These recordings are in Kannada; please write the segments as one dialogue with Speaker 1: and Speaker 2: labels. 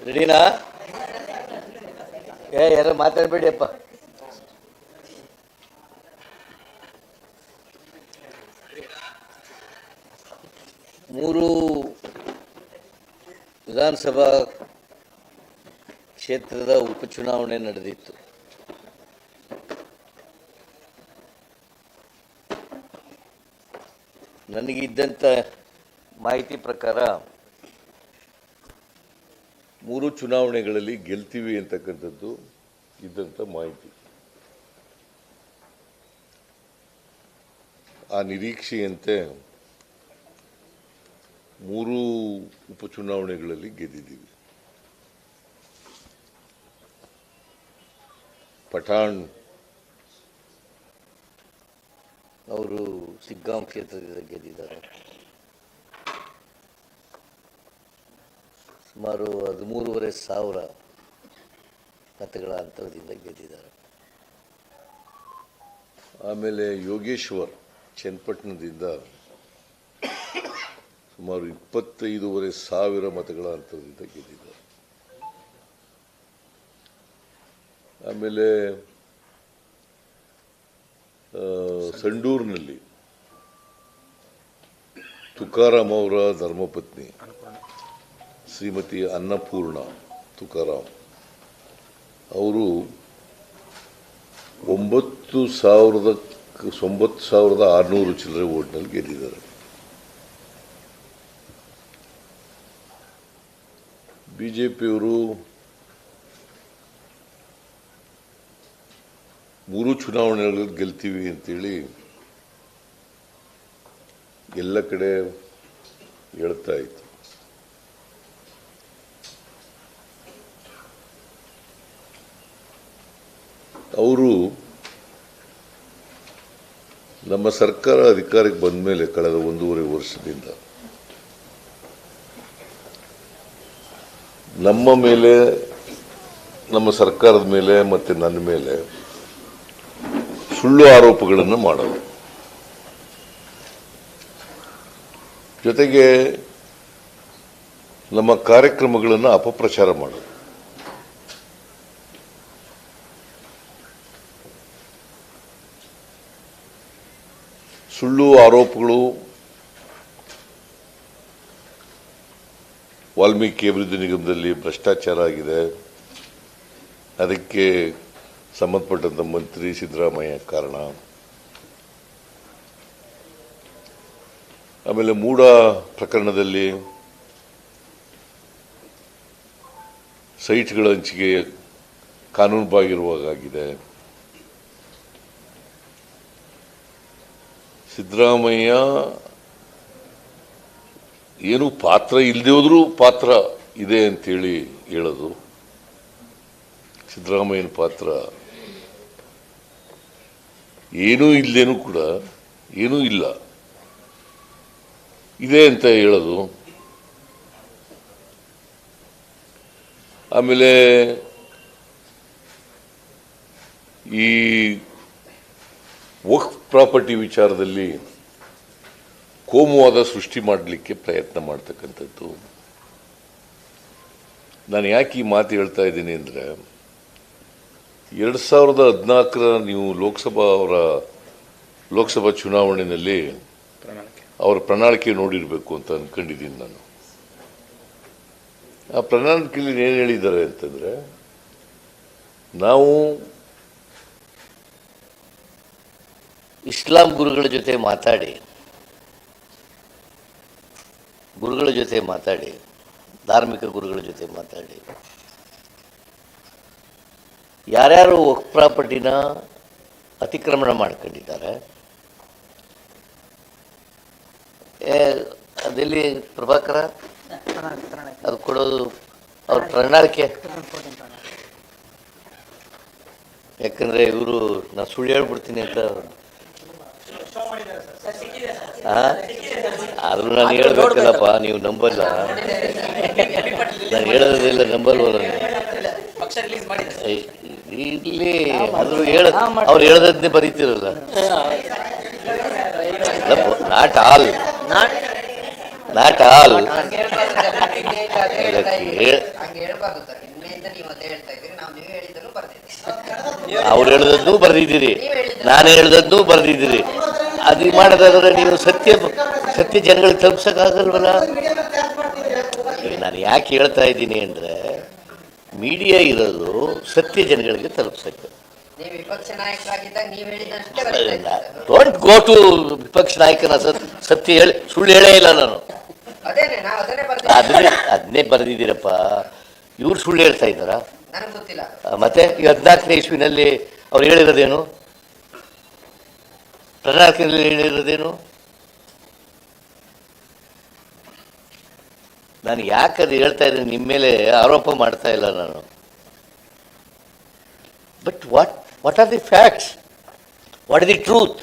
Speaker 1: ರೆಡಿನಾ? ಯಾರು ಮಾತಾಡಬೇಡಿಯಪ್ಪ. ಮೂರು ವಿಧಾನಸಭಾ ಕ್ಷೇತ್ರದ ಉಪಚುನಾವಣೆ ನಡೆದಿತ್ತು. ನನಗಿದ್ದಂಥ ಮಾಹಿತಿ ಪ್ರಕಾರ ಮೂರು ಚುನಾವಣೆಗಳಲ್ಲಿ ಗೆಲ್ತೀವಿ ಅಂತಕ್ಕಂಥದ್ದು ಇದ್ದಂಥ ಮಾಹಿತಿ. ಆ ನಿರೀಕ್ಷೆಯಂತೆ ಮೂರು ಉಪಚುನಾವಣೆಗಳಲ್ಲಿ ಗೆದ್ದಿದ್ದೀವಿ. ಪಠಾಣ್ ಅವರು ಸಿಗ್ಗಾಂ ಕ್ಷೇತ್ರದಿಂದ ಗೆದ್ದಿದ್ದಾರೆ. ಸುಮಾರು 13,500 ಮತಗಳ ಅಂತರದಿಂದ ಗೆದ್ದಿದ್ದಾರೆ. ಆಮೇಲೆ ಯೋಗೇಶ್ವರ್ ಚನ್ನಪಟ್ಟಣದಿಂದ ಸುಮಾರು 25,500 ಮತಗಳ ಅಂತರದಿಂದ ಗೆದ್ದಿದ್ದಾರೆ. ಆಮೇಲೆ ಸಂಡೂರಿನಲ್ಲಿ ತುಕಾರಾಮ್ ಅವರ ಧರ್ಮಪತ್ನಿ ಶ್ರೀಮತಿ ಅನ್ನಪೂರ್ಣ ತುಕಾರಾಮ್ ಅವರು 9,600 ಚಿಲ್ಲರೆ ಓಟ್ನಲ್ಲಿ ಗೆದ್ದಿದ್ದಾರೆ. ಬಿಜೆಪಿಯವರು ಮೂರು ಚುನಾವಣೆಗಳಲ್ಲಿ ಗೆಲ್ತೀವಿ ಅಂತೇಳಿ ಎಲ್ಲ ಕಡೆ ಹೇಳ್ತಾ ಇತ್ತು. ಅವರು ನಮ್ಮ ಸರ್ಕಾರ ಅಧಿಕಾರಕ್ಕೆ ಬಂದ ಮೇಲೆ ಕಳೆದ 1.5 ವರ್ಷದಿಂದ ನಮ್ಮ ಮೇಲೆ, ನಮ್ಮ ಸರ್ಕಾರದ ಮೇಲೆ ಮತ್ತು ನನ್ನ ಮೇಲೆ ಸುಳ್ಳು ಆರೋಪಗಳನ್ನು ಮಾಡೋದು, ಜೊತೆಗೆ ನಮ್ಮ ಕಾರ್ಯಕ್ರಮಗಳನ್ನು ಅಪಪ್ರಚಾರ ಮಾಡೋದು. ಸುಳ್ಳು ಆರೋಪಗಳು ವಾಲ್ಮೀಕಿ ಅಭಿವೃದ್ಧಿ ನಿಗಮದಲ್ಲಿ ಭ್ರಷ್ಟಾಚಾರ ಆಗಿದೆ, ಅದಕ್ಕೆ ಸಂಬಂಧಪಟ್ಟಂತ ಮಂತ್ರಿ ಸಿದ್ದರಾಮಯ್ಯ ಕಾರಣ. ಆಮೇಲೆ ಮೂಡ ಪ್ರಕರಣದಲ್ಲಿ ಸೈಟ್ಗಳ ಹಂಚಿಕೆ ಕಾನೂನುಬಾಹಿರವಾಗಿದೆ. ಸಿದ್ದರಾಮಯ್ಯ ಏನು ಪಾತ್ರ ಇಲ್ಲದೆ ಹೋದ್ರೂ ಪಾತ್ರ ಇದೆ ಅಂತೇಳಿ ಹೇಳೋದು. ಸಿದ್ದರಾಮಯ್ಯನ ಪಾತ್ರ ಏನೂ ಇಲ್ಲೇನೂ ಕೂಡ ಏನೂ ಇಲ್ಲ ಇದೆ ಅಂತ ಹೇಳೋದು. ಆಮೇಲೆ ಈ ವಕ್ಫ್ ಪ್ರಾಪರ್ಟಿ ವಿಚಾರದಲ್ಲಿ ಕೋಮುವಾದ ಸೃಷ್ಟಿ ಮಾಡಲಿಕ್ಕೆ ಪ್ರಯತ್ನ ಮಾಡ್ತಕ್ಕಂಥದ್ದು. ನಾನು ಯಾಕೆ ಈ ಮಾತು ಹೇಳ್ತಾ ಇದ್ದೀನಿ ಅಂದರೆ, 2014 ನೀವು ಲೋಕಸಭಾ ಚುನಾವಣೆಯಲ್ಲಿ ಅವರ ಪ್ರಣಾಳಿಕೆ ನೋಡಿರಬೇಕು ಅಂತ ಅನ್ಕೊಂಡಿದ್ದೀನಿ ನಾನು. ಆ ಪ್ರಣಾಳಿಕೆಯಲ್ಲಿ ಏನು ಹೇಳಿದ್ದಾರೆ ಅಂತಂದರೆ, ನಾವು ಇಸ್ಲಾಂ ಗುರುಗಳ ಜೊತೆ ಮಾತಾಡಿ ಧಾರ್ಮಿಕ ಗುರುಗಳ ಜೊತೆ ಮಾತಾಡಿ ಯಾರ್ಯಾರು ವಕ್ಫ್ ಪ್ರಾಪರ್ಟಿನ ಅತಿಕ್ರಮಣ ಮಾಡ್ಕೊಂಡಿದ್ದಾರೆ, ಅದೆಲ್ಲಿ ಪ್ರಭಾಕರ ಅದು ಕೊಡೋದು ಅವ್ರ ಪ್ರಣಾಳಿಕೆ
Speaker 2: ಯಾಕಂದರೆ ಇವರು ನಾನು ಸುಳ್ಳು ಹೇಳ್ಬಿಡ್ತೀನಿ ಅಂತ ಆದರೂ ನಾನು ಹೇಳ್ಬೇಕಲ್ಲಪ್ಪ, ನೀವು ನಂಬಲ್ಲ. ನಾನು ಹೇಳೋದಿಲ್ಲ, ನಂಬಲ್ವಲ್ಲ. ಇಲ್ಲಿ ಆದರೂ ಅವ್ರು ಹೇಳೋದನ್ನೇ ಬರೀತಿರಲ್ಲ. ನಾಟ್ ಆಲ್ ಅವ್ರು ಹೇಳ್ದದ್ದು ಬರೆದಿದ್ದೀರಿ, ನಾನು ಹೇಳ್ದದ್ದು ಬರೆದಿದ್ದೀರಿ. ಅದು ಮಾಡೋದಾದ್ರೆ ನೀವು ಸತ್ಯ ಜನಗಳಿಗೆ ತಲುಪ್ಸೋಕ್ಕಾಗಲ್ವಲ್ಲ. ನಾನು ಯಾಕೆ ಹೇಳ್ತಾ ಇದ್ದೀನಿ ಅಂದರೆ, ಮೀಡಿಯಾ ಇರೋದು ಸತ್ಯ ಜನಗಳಿಗೆ ತಲುಪ್ಸಕ್ಕೆ. ಡೋಂಟ್ ಗೋ ಟು ವಿಪಕ್ಷ ನಾಯಕನ ಸತ್ಯ ಹೇಳಿ ಸುಳ್ಳು ಹೇಳೇ ಇಲ್ಲ ನಾನು. ಅದನ್ನೇ ಬರೆದಿದ್ದೀರಪ್ಪ. ಇವ್ರು ಸುಳ್ಳು ಹೇಳ್ತಾ ಇದ್ದಾರಾ? ಮತ್ತೆ ಈ 14ನೇ ಇಸ್ವಿನಲ್ಲಿ ಅವ್ರು ಹೇಳಿರೋದೇನು? ಪ್ರಣಾಳಿಕೆಯಲ್ಲಿ ಹೇಳಿರೋದೇನು? ನಾನು ಯಾಕೆ ಅದು ಹೇಳ್ತಾ ಇದ್ದೀನಿ, ನಿಮ್ಮ ಮೇಲೆ ಆರೋಪ ಮಾಡ್ತಾ ಇಲ್ಲ ನಾನು. But what are the facts? What is the truth?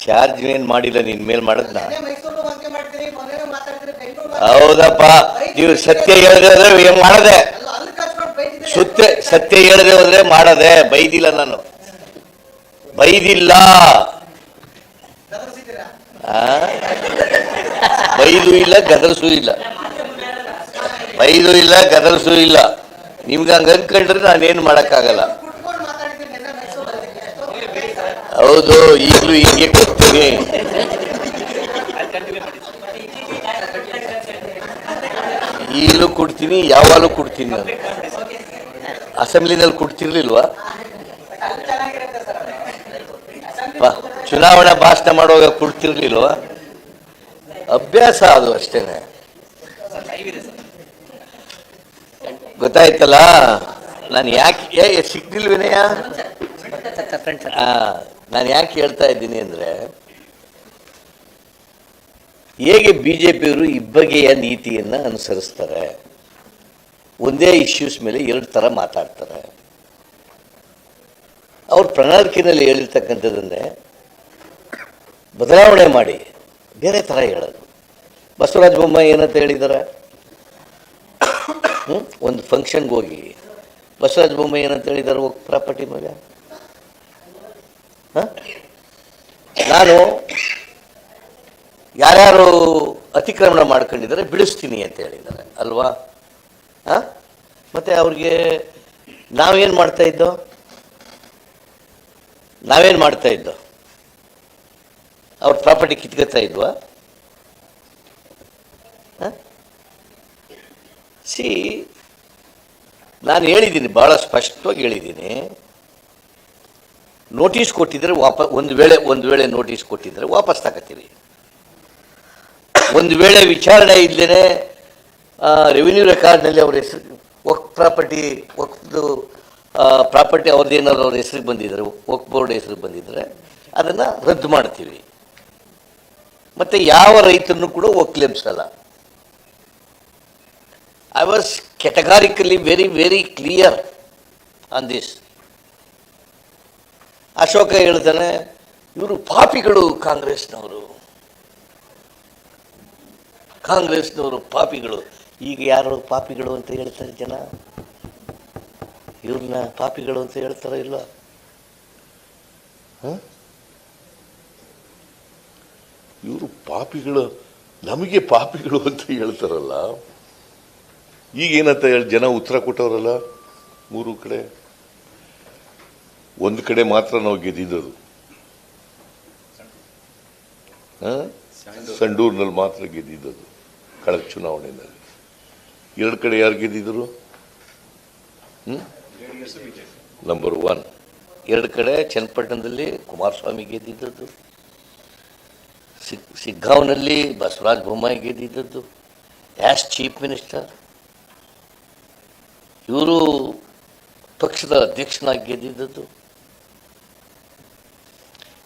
Speaker 2: Charge ಏನ್ ಮಾಡಿಲ್ಲ, ನಿನ್ ಮೇಲೆ ಮಾಡದ್ನ. ಹೌದಪ್ಪ, ನೀವು ಸತ್ಯ ಹೇಳಿದ್ರೆ ಏನ್ ಮಾಡದೆ, ಸತ್ಯ ಹೇಳದೆ ಹೋದ್ರೆ ಮಾಡದೆ. ಬೈದಿಲ್ಲ, ನಾನು ಬೈದಿಲ್ಲ. ಬೈದು ಇಲ್ಲ, ಗದರ್ಸೂ ಇಲ್ಲ. ಬೈದು ಇಲ್ಲ, ಗದರ್ಸೂ ಇಲ್ಲ. ನಿಮ್ಗೆ ಹಂಗ ಅನ್ಕೊಂಡ್ರೆ ನಾನೇನು ಮಾಡಕ್ಕಾಗಲ್ಲ. ಹೌದು, ಈಗಲೂ ಹೀಗೆ ಕೊಡ್ತೀನಿ. ಈಗಲೂ ಕೊಡ್ತೀನಿ, ಯಾವಾಗಲೂ ಕೊಡ್ತೀನಿ. ನಾನು ಅಸೆಂಬ್ಲಿನಲ್ಲಿ ಕೊಡ್ತಿರ್ಲಿಲ್ವಾ? ಚುನಾವಣಾ ಭಾಷಣ ಮಾಡುವಾಗ ಕೊಡ್ತಿರ್ಲಿಲ್ವಾ? ಅಭ್ಯಾಸ ಅದು ಅಷ್ಟೇನೆ. ಗೊತ್ತಾಯ್ತಲ್ಲ. ನಾನು ಯಾಕೆ ಸಿಗ್ಲಿಲ್ವೇನೆಯ? ನಾನು ಯಾಕೆ ಹೇಳ್ತಾ ಇದ್ದೀನಿ ಅಂದರೆ, ಹೇಗೆ ಬಿಜೆಪಿಯವರು ಇಬ್ಬಗೆಯ ನೀತಿಯನ್ನು ಅನುಸರಿಸ್ತಾರೆ. ಒಂದೇ ಇಶ್ಯೂಸ್ ಮೇಲೆ 2 ಥರ ಮಾತಾಡ್ತಾರೆ. ಅವ್ರ ಪ್ರಣಾಳಿಕೆಯಲ್ಲಿ ಹೇಳಿರ್ತಕ್ಕಂಥದ್ದನ್ನೇ ಬದಲಾವಣೆ ಮಾಡಿ ಬೇರೆ ಥರ ಹೇಳೋದು. ಬಸವರಾಜ ಬೊಮ್ಮಾಯಿ ಏನಂತ ಹೇಳಿದ್ದಾರೆ? ಒಂದು ಫಂಕ್ಷನ್ಗೆ ಹೋಗಿ ಬಸವರಾಜ ಬೊಮ್ಮಾಯಿ ಏನಂತ ಹೇಳಿದ್ದಾರೆ? ಹೋಗಿ ಪ್ರಾಪರ್ಟಿ ಮೇಲೆ ನಾನು ಯಾರ್ಯಾರು ಅತಿಕ್ರಮಣ ಮಾಡ್ಕೊಂಡಿದ್ದಾರೆ ಬಿಡಿಸ್ತೀನಿ ಅಂತ ಹೇಳಿದ್ದಾರೆ ಅಲ್ವಾ? ಮತ್ತೆ ಅವ್ರಿಗೆ ನಾವೇನು ಮಾಡ್ತಾ ಇದ್ದೋ? ಅವ್ರ ಪ್ರಾಪರ್ಟಿ ಕಿತ್ಕೊತಾ ಇದ್ವಾ? ನಾನು ಹೇಳಿದ್ದೀನಿ, ಭಾಳ ಸ್ಪಷ್ಟವಾಗಿ ಹೇಳಿದ್ದೀನಿ. ನೋಟಿಸ್ ಕೊಟ್ಟಿದ್ರೆ ಒಂದು ವೇಳೆ ನೋಟಿಸ್ ಕೊಟ್ಟಿದ್ರೆ ವಾಪಸ್ ತಗೋತೀವಿ. ಒಂದು ವೇಳೆ ವಿಚಾರಣೆ ಇಲ್ಲದೇ ರೆವಿನ್ಯೂ ರೆಕಾರ್ಡ್ನಲ್ಲಿ ಅವ್ರ ಹೆಸರು ಪ್ರಾಪರ್ಟಿ ಅವ್ರದ್ದೇನಾದ್ರು ಅವ್ರ ಹೆಸರಿಗೆ ಬಂದಿದ್ದಾರೆ, ವಕ್ಫ್ ಬೋರ್ಡ್ ಹೆಸರಿಗೆ ಬಂದಿದ್ದರೆ ಅದನ್ನು ರದ್ದು ಮಾಡ್ತೀವಿ. ಮತ್ತು ಯಾವ ರೈತರನ್ನು ಕೂಡ ಒಕ್ಲೆಬ್ಸಲ್ಲ. I was categorically very clear on this. Ashoka ಹೇಳ್ತಾನೆ, ಇವರು ಪಾಪಿಗಳು, ಕಾಂಗ್ರೆಸ್ನವರು ಪಾಪಿಗಳು. ಈಗ ಯಾರು ಪಾಪಿಗಳು ಅಂತ ಹೇಳ್ತಾರೆ ಜನ? ಇವ್ರನ್ನ ಪಾಪಿಗಳು ಅಂತ ಹೇಳ್ತಾರೋ ಇಲ್ಲ?
Speaker 1: ಇವರು ಪಾಪಿಗಳು, ನಮಗೆ ಪಾಪಿಗಳು ಅಂತ ಹೇಳ್ತಾರಲ್ಲ. ಈಗ ಏನಂತ ಹೇಳಿ ಜನ ಉತ್ತರ ಕೊಟ್ಟವರಲ್ಲ. 3 ಕಡೆ, ಒಂದು ಕಡೆ ಮಾತ್ರ ನಾವು ಗೆದ್ದಿದ್ದದು, ಸಂಡೂರಿನಲ್ಲಿ ಮಾತ್ರ ಗೆದ್ದಿದ್ದದು ಕಳೆದ ಚುನಾವಣೆಯಲ್ಲಿ. 2 ಕಡೆ ಯಾರು ಗೆದ್ದಿದ್ರು? ನಂಬರ್ 1. 2 ಕಡೆ ಚನ್ನಪಟ್ಟಣದಲ್ಲಿ ಕುಮಾರಸ್ವಾಮಿ ಗೆದ್ದಿದ್ದದ್ದು, ಸಿಗ್ಗಾಂವ್ನಲ್ಲಿ ಬಸವರಾಜ ಬೊಮ್ಮಾಯಿ ಗೆದ್ದಿದ್ದದ್ದು ಆ್ಯಸ್ ಚೀಫ್ ಮಿನಿಸ್ಟರ್. ಇವರು ಪಕ್ಷದ ಅಧ್ಯಕ್ಷನಾಗಿ ಗೆದ್ದಿದ್ದದ್ದು.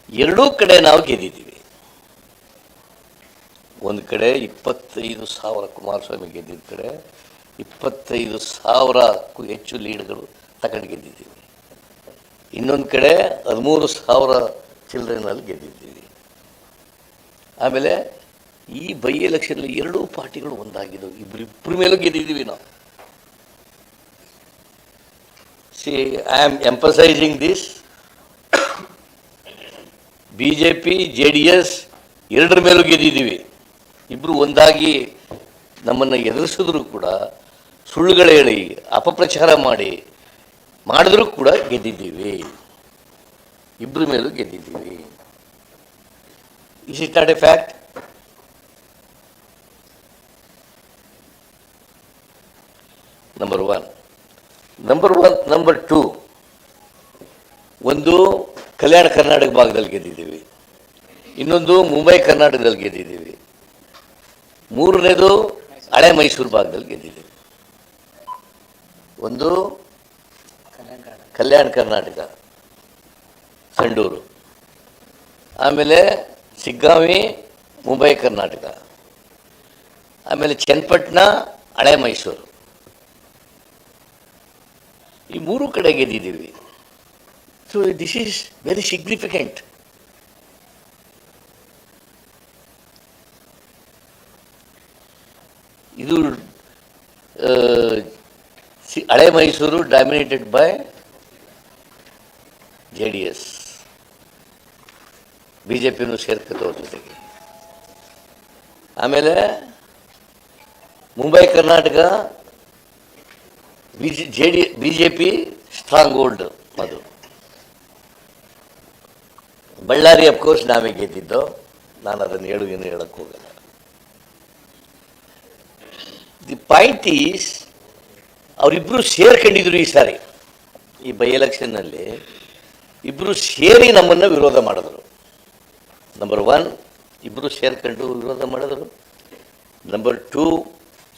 Speaker 1: 2 ಕಡೆ ನಾವು ಗೆದ್ದಿದ್ದೀವಿ.
Speaker 2: ಒಂದು ಕಡೆ 25,000 ಕುಮಾರಸ್ವಾಮಿ ಗೆದ್ದಿದ್ದ ಕಡೆ 25,000ಕ್ಕೂ ಹೆಚ್ಚು ಲೀಡ್ಗಳು ತಗೊಂಡು ಗೆದ್ದಿದ್ದೀವಿ. ಇನ್ನೊಂದು ಕಡೆ 13,000 ಚಿಲ್ಲರೆನಲ್ಲಿ ಗೆದ್ದಿದ್ದೀವಿ. ಆಮೇಲೆ ಈ ಬೈ ಎಲೆಕ್ಷನಲ್ಲಿ ಎರಡೂ ಪಾರ್ಟಿಗಳು ಒಂದಾಗಿದ್ದವು, ಇಬ್ಬರ ಮೇಲೂ ಗೆದ್ದಿದ್ದೀವಿ ನಾವು. C I am emphasising this. BJP JDS ಎರಡರ ಮೇಲೂ ಗೆದ್ದಿದ್ದೀವಿ. ಇಬ್ಬರು ಒಂದಾಗಿ ನಮ್ಮನ್ನು ಎದುರಿಸಿದ್ರು ಕೂಡ, ಸುಳ್ಳುಗಳು ಹೇಳಿ ಅಪಪ್ರಚಾರ ಮಾಡಿದ್ರೂ ಕೂಡ ಗೆದ್ದಿದ್ದೀವಿ. ಇಬ್ಬರ ಮೇಲೂ ಗೆದ್ದಿದ್ದೀವಿ. Is it not a fact? Number one. Number two, ಒಂದು ಕಲ್ಯಾಣ ಕರ್ನಾಟಕ ಭಾಗದಲ್ಲಿ ಗೆದ್ದಿದ್ದೀವಿ, ಇನ್ನೊಂದು ಮುಂಬೈ ಕರ್ನಾಟಕದಲ್ಲಿ ಗೆದ್ದಿದ್ದೀವಿ, ಮೂರನೇದು ಹಳೆ ಮೈಸೂರು ಭಾಗದಲ್ಲಿ ಗೆದ್ದಿದ್ದೀವಿ. ಒಂದು ಕಲ್ಯಾಣ ಕರ್ನಾಟಕ ಸಂಡೂರು, ಆಮೇಲೆ ಸಿಗ್ಗಾಂವಿ ಮುಂಬೈ ಕರ್ನಾಟಕ, ಆಮೇಲೆ ಚನ್ನಪಟ್ಟಣ ಹಳೆ ಮೈಸೂರು. ಈ ಮೂರು ಕಡೆ ಗೆದ್ದಿದ್ದೀವಿ. So this is very significant. ಇದು ಹಳೆ ಮೈಸೂರು ಡಾಮಿನೇಟೆಡ್ ಬೈ JDS, BJPನೂ ಸೇರ್ಕತ್ತವ್ರ ಜೊತೆಗೆ. ಆಮೇಲೆ Mumbai Karnataka BJP stronghold ಅದು. ಬಳ್ಳಾರಿ ಅಫ್ಕೋರ್ಸ್ ನಾವೇ ಗೆದ್ದಿದ್ದು, ನಾನು ಅದನ್ನು ಹೇಳಕ್ಕೆ ಹೋಗಲ್ಲ. ದಿ ಪಾಯಿಂಟ್ ಈಸ್, ಅವರಿಬ್ಬರು ಸೇರ್ಕೊಂಡಿದ್ರು ಈ ಸಾರಿ. ಈ ಬೈ ಎಲೆಕ್ಷನ್ನಲ್ಲಿ ಇಬ್ಬರು ಸೇರಿ ನಮ್ಮನ್ನು ವಿರೋಧ ಮಾಡಿದ್ರು. ನಂಬರ್ ಒನ್, ಇಬ್ಬರು ಸೇರ್ಕೊಂಡು ವಿರೋಧ ಮಾಡಿದ್ರು. ನಂಬರ್ ಟೂ,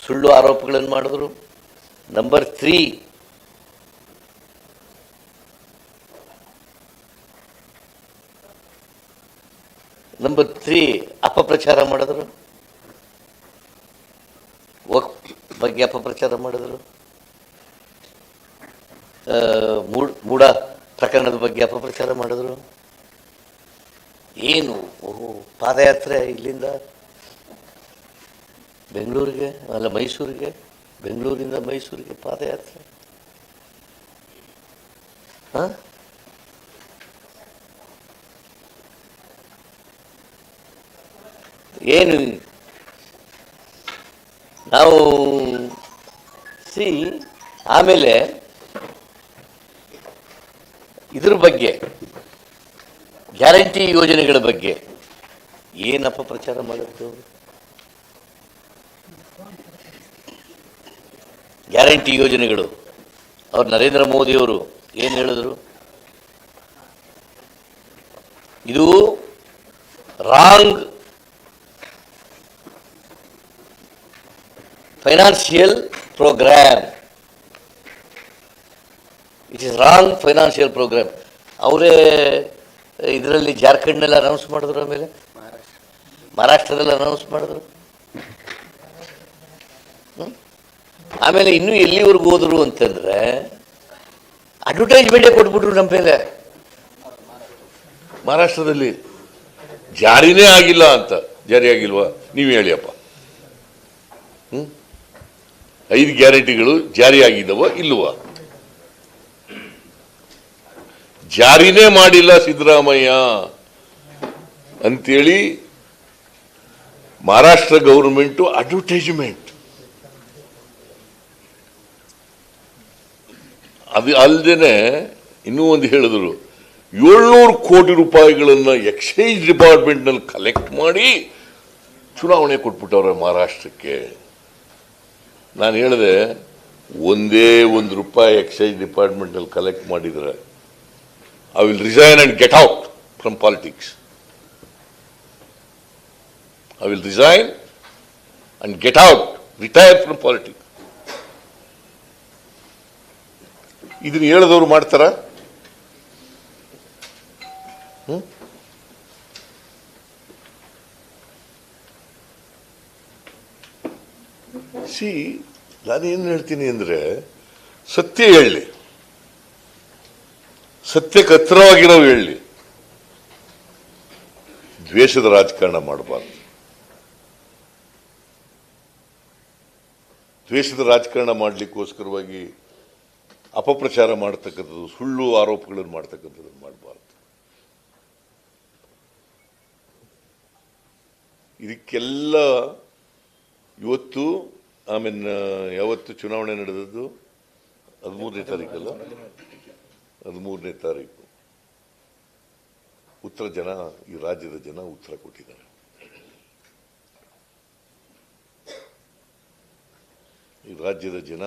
Speaker 2: ಸುಳ್ಳು ಆರೋಪಗಳನ್ನು ಮಾಡಿದ್ರು. ನಂಬರ್ ತ್ರೀ, ಅಪಪ್ರಚಾರ ಮಾಡಿದ್ರು. ಬಗ್ಗೆ ಅಪಪ್ರಚಾರ ಮಾಡಿದ್ರು. ಮೂಢ ಪ್ರಕರಣದ ಬಗ್ಗೆ ಅಪಪ್ರಚಾರ ಮಾಡಿದ್ರು. ಏನು ಪಾದಯಾತ್ರೆ ಇಲ್ಲಿಂದ ಬೆಂಗಳೂರಿಗೆ, ಅಲ್ಲ ಮೈಸೂರಿಗೆ, ಬೆಂಗಳೂರಿಂದ ಮೈಸೂರಿಗೆ ಪಾದಯಾತ್ರೆ. ಏನು ನಾವು ಆಮೇಲೆ ಇದ್ರ ಬಗ್ಗೆ, ಗ್ಯಾರಂಟಿ ಯೋಜನೆಗಳ ಬಗ್ಗೆ ಏನು ಅಪಪ್ರಚಾರ ಮಾಡಿದ್ರು. ಗ್ಯಾರಂಟಿ ಯೋಜನೆಗಳು ಅವ್ರು ನರೇಂದ್ರ ಮೋದಿಯವರು ಏನು ಹೇಳಿದ್ರು? ಇದು wrong financial programme, it is wrong financial programme. ಅವರೇ ಇದರಲ್ಲಿ ಜಾರ್ಖಂಡ್ನೆಲ್ಲ ಅನೌನ್ಸ್ ಮಾಡಿದ್ರು, ಆಮೇಲೆ ಮಹಾರಾಷ್ಟ್ರದಲ್ಲಿ ಅನೌನ್ಸ್ ಮಾಡಿದ್ರು. ಆಮೇಲೆ ಇನ್ನೂ ಎಲ್ಲಿವರೆಗೂ ಹೋದ್ರು ಅಂತಂದ್ರೆ ಅಡ್ವರ್ಟೈಸ್ಮೆಂಟೇ ಕೊಟ್ಬಿಟ್ರು ನಮ್ಮ ಮೇಲೆ.
Speaker 1: ಮಹಾರಾಷ್ಟ್ರದಲ್ಲಿ ಜಾರಿನೇ ಆಗಿಲ್ಲ ಅಂತ. ಜಾರಿ ಆಗಿಲ್ವಾ? ನೀವು ಹೇಳಿಯಪ್ಪ. 5 ಗ್ಯಾರಂಟಿಗಳು ಜಾರಿ ಆಗಿದ್ದವ ಇಲ್ವಾ? ಜಾರಿನೇ ಮಾಡಿಲ್ಲ ಸಿದ್ದರಾಮಯ್ಯ ಅಂತೇಳಿ ಮಹಾರಾಷ್ಟ್ರ ಗೌರ್ಮೆಂಟು ಅಡ್ವರ್ಟೈಸ್ಮೆಂಟ್. ಅದು ಅಲ್ಲದೇನೆ ಇನ್ನೂ ಒಂದು ಹೇಳಿದ್ರು, 700 ಕೋಟಿ ರೂಪಾಯಿಗಳನ್ನು ಎಕ್ಸೈಸ್ ಡಿಪಾರ್ಟ್ಮೆಂಟ್ನಲ್ಲಿ ಕಲೆಕ್ಟ್ ಮಾಡಿ ಚುನಾವಣೆ ಕೊಟ್ಬಿಟ್ಟವ್ರೆ ಮಹಾರಾಷ್ಟ್ರಕ್ಕೆ. ನಾನು ಹೇಳಿದೆ, ಒಂದೇ ₹1 ಎಕ್ಸೈಸ್ ಡಿಪಾರ್ಟ್ಮೆಂಟ್ನಲ್ಲಿ ಕಲೆಕ್ಟ್ ಮಾಡಿದರೆ I will resign and get out from politics. I will resign and get out, retire from politics. ಇದನ್ನು ಹೇಳಿದವರು ಮಾಡ್ತಾರ? ಸಿ ನಾನೇನು ಹೇಳ್ತೀನಿ ಅಂದರೆ ಸತ್ಯ ಹೇಳಿ, ಸತ್ಯಕ್ಕೆ ಹತ್ತಿರವಾಗಿರೋವು ಹೇಳಿ, ದ್ವೇಷದ ರಾಜಕಾರಣ ಮಾಡಬಾರ್ದು. ದ್ವೇಷದ ರಾಜಕಾರಣ ಮಾಡಲಿಕ್ಕೋಸ್ಕರವಾಗಿ ಅಪಪ್ರಚಾರ ಮಾಡ್ತಕ್ಕಂಥದ್ದು, ಸುಳ್ಳು ಆರೋಪಗಳನ್ನು ಮಾಡ್ತಕ್ಕಂಥದ್ದು ಮಾಡಬಾರ್ದು. ಇದಕ್ಕೆಲ್ಲ ಇವತ್ತು ಆಮೇಲೆ ಯಾವತ್ತು ಚುನಾವಣೆ ನಡೆದದ್ದು 13ನೇ ತಾರೀಕಲ್ಲ, 13ನೇ ತಾರೀಕು ಉತ್ತರ ಜನ, ಈ ರಾಜ್ಯದ ಜನ ಉತ್ತರ ಕೊಟ್ಟಿದ್ದಾರೆ. ಈ ರಾಜ್ಯದ ಜನ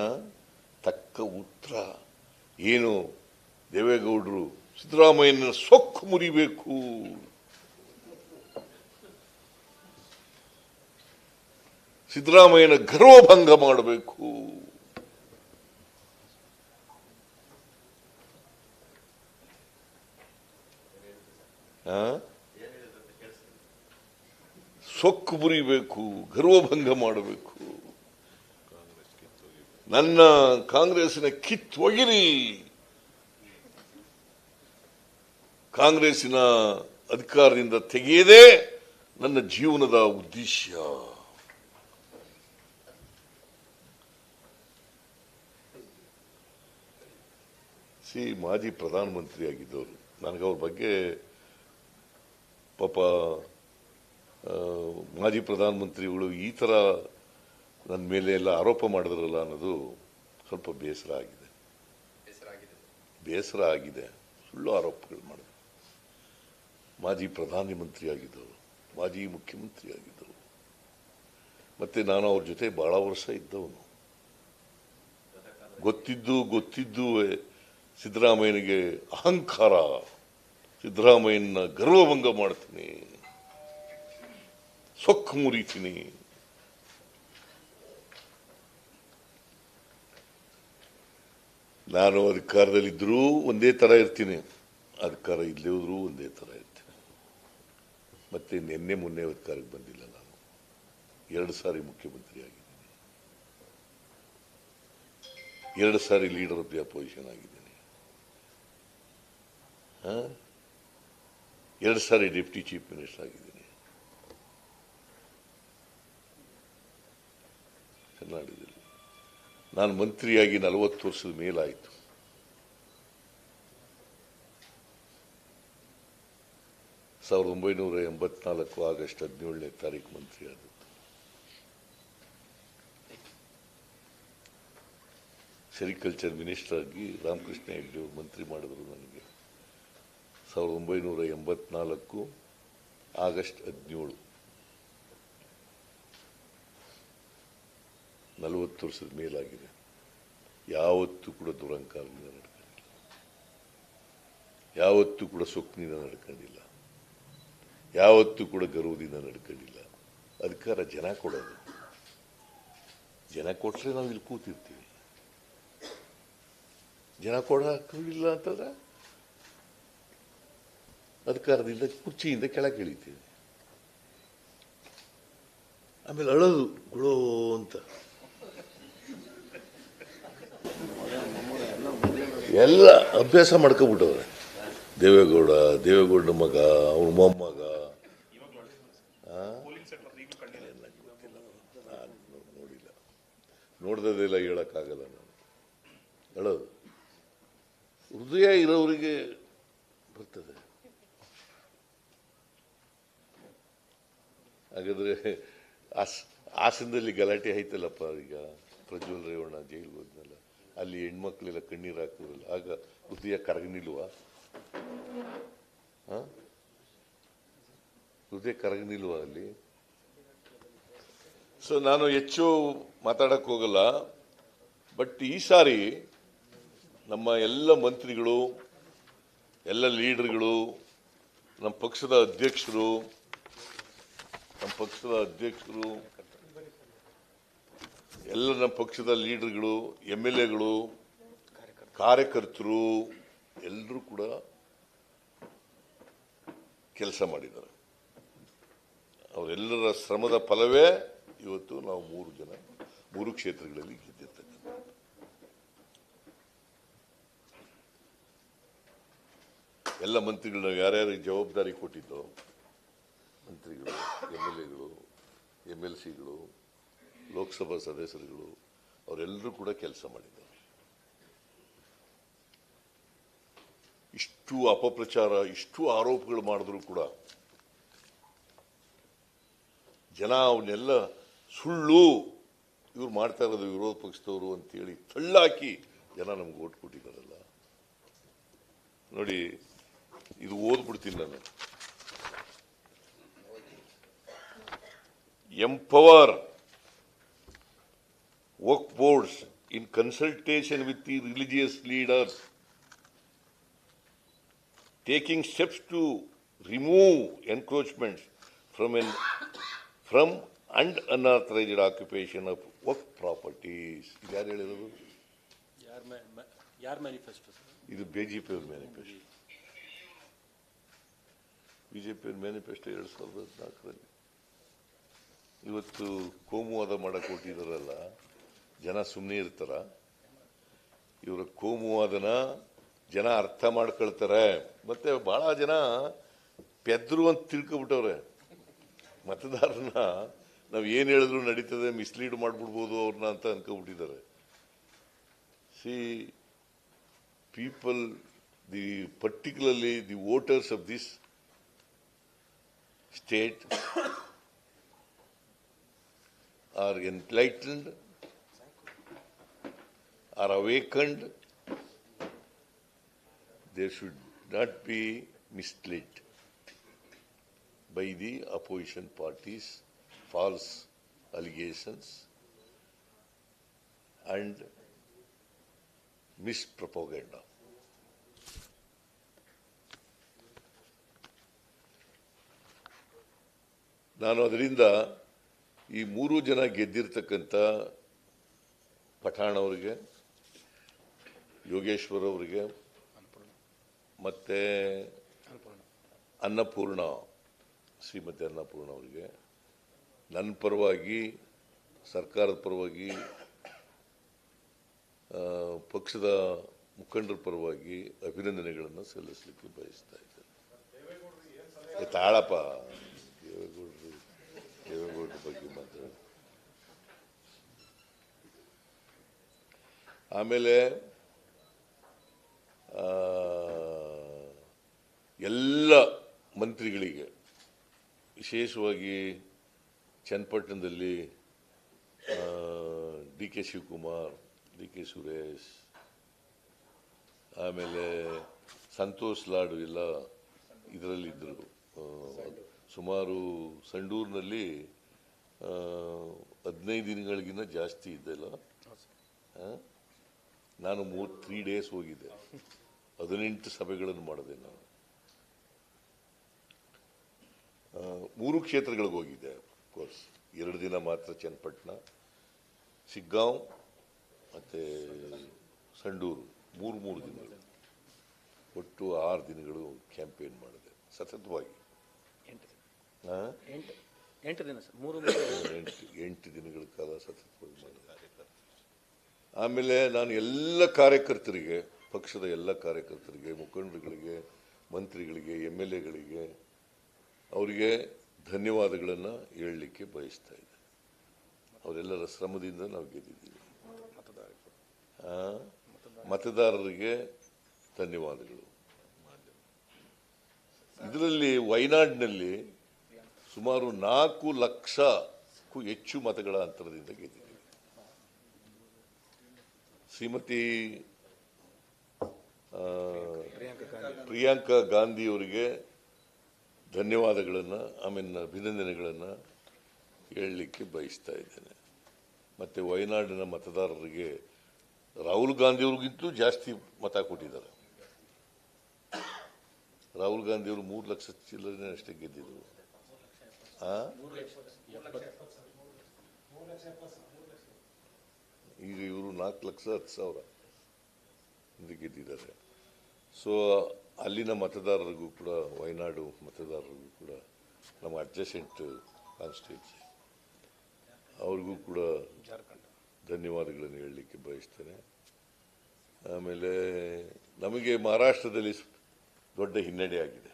Speaker 1: ತಕ್ಕ ಉತ್ತರ ಏನು, ದೇವೇಗೌಡರು ಸಿದ್ದರಾಮಯ್ಯನ ಸೊಕ್ಕು ಮುರಿಬೇಕು, ಸಿದ್ದರಾಮಯ್ಯನ ಗರ್ವಭಂಗ ಮಾಡಬೇಕು, ಸೊಕ್ಕು ಮುರಿಬೇಕು, ಗರ್ವಭಂಗ ಮಾಡಬೇಕು, ನನ್ನ ಕಾಂಗ್ರೆಸ್ಸಿನ ಕಿತ್ತೊಗಿರಿ, ಕಾಂಗ್ರೆಸ್ಸಿನ ಅಧಿಕಾರದಿಂದ ತೆಗೆಯದೇ ನನ್ನ ಜೀವನದ ಉದ್ದೇಶ. ಮಾಜಿ ಪ್ರಧಾನಮಂತ್ರಿ ಆಗಿದ್ದವರು, ನನಗೆ ಅವ್ರ ಬಗ್ಗೆ ಪಾಪ ಮಾಜಿ ಪ್ರಧಾನಮಂತ್ರಿಗಳು ಈ ಥರ ನನ್ನ ಮೇಲೆ ಎಲ್ಲ ಆರೋಪ ಮಾಡಿದ್ರಲ್ಲ ಅನ್ನೋದು ಸ್ವಲ್ಪ ಬೇಸರ ಆಗಿದೆ. ಸುಳ್ಳು ಆರೋಪಗಳು ಮಾಡಿದ್ರು. ಮಾಜಿ ಪ್ರಧಾನಮಂತ್ರಿ ಆಗಿದ್ದವರು, ಮಾಜಿ ಮುಖ್ಯಮಂತ್ರಿ ಆಗಿದ್ದವರು, ಮತ್ತೆ ನಾನು ಅವ್ರ ಜೊತೆ ಬಹಳ ವರ್ಷ ಇದ್ದವನು. ಗೊತ್ತಿದ್ದು ಸಿದ್ದರಾಮಯ್ಯನಿಗೆ ಅಹಂಕಾರ, ಸಿದ್ದರಾಮಯ್ಯನ ಗರ್ವಭಂಗ ಮಾಡ್ತೀನಿ, ಸೊಕ್ಕು ಮುರಿತೀನಿ. ನಾನು ಅಧಿಕಾರದಲ್ಲಿದ್ದರೂ ಒಂದೇ ಥರ ಇರ್ತೀನಿ, ಅಧಿಕಾರ ಇಲ್ಲದೇ ಹೋದ್ರೂ ಒಂದೇ ಥರ ಇರ್ತೀನಿ. ಮತ್ತೆ ನಿನ್ನೆ ಮೊನ್ನೆ ಅಧಿಕಾರಕ್ಕೆ ಬಂದಿಲ್ಲ. ನಾನು 2 ಸಾರಿ ಮುಖ್ಯಮಂತ್ರಿ ಆಗಿದ್ದೀನಿ, 2 ಸಾರಿ ಲೀಡರ್ ಆಫ್ ದಿ ಅಪೋಸಿಷನ್ ಆಗಿದ್ದೀನಿ, 2 ಸಾರಿ ಡೆಪ್ಟಿ ಚೀಫ್ ಮಿನಿಸ್ಟರ್ ಆಗಿದ್ದೀನಿ. ಕರ್ನಾಟಕದಲ್ಲಿ ನಾನು ಮಂತ್ರಿಯಾಗಿ 40 ವರ್ಷದ ಮೇಲಾಯಿತು. ಸಾವಿರದ 1984 ಆಗಸ್ಟ್ 17ನೇ ತಾರೀಕು ಮಂತ್ರಿ ಆದದ್ದು. ಸೆರಿಕಲ್ಚರ್ ಮಿನಿಸ್ಟರ್ ಆಗಿ ರಾಮಕೃಷ್ಣ ಹೆಗ್ಡೆ ಅವರು ಮಂತ್ರಿ ಮಾಡಿದ್ರು ನನಗೆ 1984 ಆಗಸ್ಟ್ 17. 40 ವರ್ಷದ ಮೇಲಾಗಿದೆ. ಯಾವತ್ತೂ ಕೂಡ ದುರಂಕಾರದಿಂದ ನಡ್ಕೊಂಡಿಲ್ಲ, ಯಾವತ್ತೂ ಕೂಡ ಸೊಕ್ಕಿನಿಂದ ನಡ್ಕೊಂಡಿಲ್ಲ, ಯಾವತ್ತೂ ಕೂಡ ಗರ್ವದಿಂದ ನಡ್ಕೊಂಡಿಲ್ಲ. ಅಧಿಕಾರ ಜನ ಕೊಡೋದು, ಜನ ಕೊಟ್ಟರೆ ನಾವು ಇಲ್ಲಿ ಕೂತಿರ್ತೀವಿ. ಜನ ಕೊಡೋಕ್ಕಿಲ್ಲ ಅಂತಂದ್ರೆ ಅಧಿಕಾರದಿಂದ ಕುರ್ಚಿಯಿಂದ ಕೆಳಗೆ ಇಳಿತೀವಿ. ಆಮೇಲೆ ಅಳೋದು ಗುಳೋ ಅಂತ ಎಲ್ಲ ಅಭ್ಯಾಸ ಮಾಡ್ಕೊಬಿಟ್ಟವ್ರೆ. ದೇವೇಗೌಡ ಮಗ, ಅವನ ಮೊಮ್ಮಗ, ನೋಡಿಲ್ಲ, ನೋಡ್ದದೆಲ್ಲ ಹೇಳಕ್ಕಾಗಲ್ಲ. ನಾನು ಹೇಳೋದು ಹೃದಯ ಇರೋರಿಗೆ ಬರ್ತದೆ. ಹಾಗಾದ್ರೆ ಹಾಸನದಲ್ಲಿ ಗಲಾಟೆ ಆಯ್ತಲ್ಲಪ್ಪ, ಈಗ ಪ್ರಜ್ವಲ್ ರೇವಣ್ಣ ಜೈಲಿಗೆ ಹೋದ್ನಲ್ಲ, ಅಲ್ಲಿ ಹೆಣ್ಮಕ್ಳೆಲ್ಲ ಕಣ್ಣೀರು ಹಾಕಿದ್ರಲ್ಲ, ಆಗ ಹೃದಯ ಕರಗನಿಲ್ವ? ಹೃದಯ ಕರಗನಿಲ್ವ ಅಲ್ಲಿ? ಸೊ ನಾನು ಹೆಚ್ಚು ಮಾತಾಡಕ್ ಹೋಗಲ್ಲ. ಬಟ್ ಈ ಸಾರಿ ನಮ್ಮ ಎಲ್ಲ ಮಂತ್ರಿಗಳು, ಎಲ್ಲ ಲೀಡರ್ಗಳು, ನಮ್ಮ ಪಕ್ಷದ ಅಧ್ಯಕ್ಷರು, ಎಲ್ಲ ನಮ್ಮ ಪಕ್ಷದ ಲೀಡರ್ಗಳು, MLAಗಳು, ಕಾರ್ಯಕರ್ತರು ಎಲ್ಲರೂ ಕೂಡ ಕೆಲಸ ಮಾಡಿದ್ದಾರೆ. ಅವರೆಲ್ಲರ ಶ್ರಮದ ಫಲವೇ ಇವತ್ತು ನಾವು 3 ಕ್ಷೇತ್ರಗಳಲ್ಲಿ ಗೆದ್ದಿರ್ತಕ್ಕಂಥ. ಎಲ್ಲ ಮಂತ್ರಿಗಳನ್ನ ಯಾರ್ಯಾರಿಗೆ ಜವಾಬ್ದಾರಿ ಕೊಟ್ಟಿದ್ದೋ ಮಂತ್ರಿಗಳು, MLAಗಳು, MLCಗಳು, ಲೋಕಸಭಾ ಸದಸ್ಯರುಗಳು ಅವರೆಲ್ಲರೂ ಕೂಡ ಕೆಲಸ ಮಾಡಿದ್ದಾರೆ. ಇಷ್ಟು ಅಪಪ್ರಚಾರ, ಇಷ್ಟು ಆರೋಪಗಳು ಮಾಡಿದ್ರು ಕೂಡ ಜನ ಅವನ್ನೆಲ್ಲ ಸುಳ್ಳು, ಇವ್ರು ಮಾಡ್ತಾ ಇರೋದು ವಿರೋಧ ಪಕ್ಷದವರು ಅಂತೇಳಿ ತಳ್ಳಾಕಿ ಜನ ನಮ್ಗೆ ಓಟ್ ಕೊಟ್ಟಿದ್ದಾರಲ್ಲ. ನೋಡಿ, ಇದು ಓದ್ಬಿಡ್ತೀನಿ ನಾನು. Empower work boards in consultation with the religious leaders, taking steps to remove encroachments from and unauthorized occupation of work properties. ಇದು ಯಾರು ಹೇಳಿರೋದು?
Speaker 3: ಯಾರ ಮ್ಯಾನಿಫೆಸ್ಟೋ ಸರ್?
Speaker 1: ಇದು ಬಿಜೆಪಿ ಅವ್ರ ಮ್ಯಾನಿಫೆಸ್ಟೋ. ಬಿಜೆಪಿ ಅವ್ರ ಮ್ಯಾನಿಫೆಸ್ಟೋ 2014ರಲ್ಲಿ. ಇವತ್ತು ಕೋಮುವಾದ ಮಾಡಕ್ಕೆ ಕೊಟ್ಟಿದ್ದಾರಲ್ಲ, ಜನ ಸುಮ್ಮನೆ ಇರ್ತಾರ? ಇವರ ಕೋಮುವಾದನ ಜನ ಅರ್ಥ ಮಾಡ್ಕೊಳ್ತಾರೆ. ಮತ್ತೆ ಬಹಳ ಜನ ಪೆದ್ರು ಅಂತ ತಿಳ್ಕೊಬಿಟ್ಟವ್ರೆ. ಮತದಾರನ ನಾವು ಏನು ಹೇಳಿದ್ರು ನಡೀತದೆ, ಮಿಸ್ಲೀಡ್ ಮಾಡ್ಬಿಡ್ಬೋದು ಅವ್ರನ್ನ ಅಂತ ಅನ್ಕೊಬಿಟ್ಟಿದ್ದಾರೆ. See people, particularly the voters of this state are enlightened, are awakened. They should not be misled by the opposition parties' false allegations and mispropaganda. ನಾನು ಅದರಿಂದ ಈ 3 ಜನ ಗೆದ್ದಿರ್ತಕ್ಕಂಥ ಪಠಾಣ್ ಅವರಿಗೆ, ಯೋಗೇಶ್ವರ್ ಅವರಿಗೆ ಮತ್ತೆ ಅನ್ನಪೂರ್ಣ, ಶ್ರೀಮತಿ ಅನ್ನಪೂರ್ಣ ಅವರಿಗೆ ನನ್ನ ಪರವಾಗಿ, ಸರ್ಕಾರದ ಪರವಾಗಿ, ಪಕ್ಷದ ಮುಖಂಡರ ಪರವಾಗಿ ಅಭಿನಂದನೆಗಳನ್ನು ಸಲ್ಲಿಸಲಿಕ್ಕೆ ಬಯಸ್ತಾ ಇದ್ದೇನೆ. ತಾಳಪ್ಪ, ದೇವೇಗೌಡರ ಬಗ್ಗೆ ಮಾತಾಡ. ಆಮೇಲೆ ಎಲ್ಲ ಮಂತ್ರಿಗಳಿಗೆ, ವಿಶೇಷವಾಗಿ ಚನ್ನಪಟ್ಟಣದಲ್ಲಿ DK ಶಿವಕುಮಾರ್, DK ಸುರೇಶ್, ಆಮೇಲೆ ಸಂತೋಷ್ ಲಾಡು ಎಲ್ಲ ಇದರಲ್ಲಿದ್ದರು. ಸುಮಾರು ಸಂಡೂರಿನಲ್ಲಿ 15 ದಿನಗಳಿಗಿಂತ ಜಾಸ್ತಿ ಇದ್ದಲ್ಲ. ನಾನು 3 ಡೇಸ್ ಹೋಗಿದ್ದೆ, 18 ಸಭೆಗಳನ್ನು ಮಾಡಿದೆ. ನಾನು 3 ಕ್ಷೇತ್ರಗಳಿಗೆ ಹೋಗಿದ್ದೆ. ಕೋರ್ಸ್ 2 ದಿನ ಮಾತ್ರ ಚನ್ನಪಟ್ಟಣ, ಶಿಗ್ಗಾಂವ್ ಮತ್ತು ಸಂಡೂರು, 3 ದಿನಗಳು, ಒಟ್ಟು 6 ದಿನಗಳು ಕ್ಯಾಂಪೇನ್ ಮಾಡಿದೆ ಸತತವಾಗಿ.
Speaker 3: 8 ದಿನ ಸರ್,
Speaker 1: 8 ದಿನಗಳ ಕಾಲ ಸತತವಾಗಿ ಮಾಡಿದೆ. ಆಮೇಲೆ ನಾನು ಎಲ್ಲ ಕಾರ್ಯಕರ್ತರಿಗೆ, ಪಕ್ಷದ ಎಲ್ಲ ಕಾರ್ಯಕರ್ತರಿಗೆ, ಮುಖಂಡರುಗಳಿಗೆ, ಮಂತ್ರಿಗಳಿಗೆ, MLAಗಳಿಗೆ ಅವರಿಗೆ ಧನ್ಯವಾದಗಳನ್ನು ಹೇಳಲಿಕ್ಕೆ ಬಯಸ್ತಾ ಇದ್ದೆ. ಅವರೆಲ್ಲರ ಶ್ರಮದಿಂದ ನಾವು ಗೆದ್ದಿದ್ದೀವಿ. ಮತದಾರರಿಗೆ ಧನ್ಯವಾದಗಳು. ಇದರಲ್ಲಿ ವಯನಾಡಿನಲ್ಲಿ ಸುಮಾರು 4 ಲಕ್ಷಕ್ಕೂ ಹೆಚ್ಚು ಮತಗಳ ಅಂತರದಿಂದ ಗೆದ್ದಿದ್ದೀವಿ. ಶ್ರೀಮತಿ ಪ್ರಿಯಾಂಕಾ ಗಾಂಧಿ ಅವರಿಗೆ ಧನ್ಯವಾದಗಳನ್ನು, ಆಮೇಲೆ ಅಭಿನಂದನೆಗಳನ್ನು ಹೇಳಲಿಕ್ಕೆ ಬಯಸ್ತಾ ಇದ್ದೇನೆ. ಮತ್ತು ವಯನಾಡಿನ ಮತದಾರರಿಗೆ ರಾಹುಲ್ ಗಾಂಧಿ ಅವ್ರಿಗಿಂತಲೂ ಜಾಸ್ತಿ ಮತ ಕೊಟ್ಟಿದ್ದಾರೆ. ರಾಹುಲ್ ಗಾಂಧಿ ಅವರು 3 ಲಕ್ಷ ಚಿಲ್ಲರೆ ಅಷ್ಟೇ ಗೆದ್ದಿದ್ರು. ಈಗ ಇವರು 4,10,000 ಗೆದ್ದಿದ್ದಾರೆ. ಸೊ ಅಲ್ಲಿನ ಮತದಾರರಿಗೂ ಕೂಡ, ವಯನಾಡು ಮತದಾರರಿಗೂ ಕೂಡ, ನಮ್ಮ ಅಡ್ಜಸೆಂಟ್ ಕಾನ್ಸ್ಟಿಟ್ಯೂನ್ಸಿ ಅವ್ರಿಗೂ ಕೂಡ ಧನ್ಯವಾದಗಳನ್ನು ಹೇಳಲಿಕ್ಕೆ ಬಯಸ್ತೇನೆ. ಆಮೇಲೆ ನಮಗೆ ಮಹಾರಾಷ್ಟ್ರದಲ್ಲಿ ದೊಡ್ಡ ಹಿನ್ನಡೆ ಆಗಿದೆ.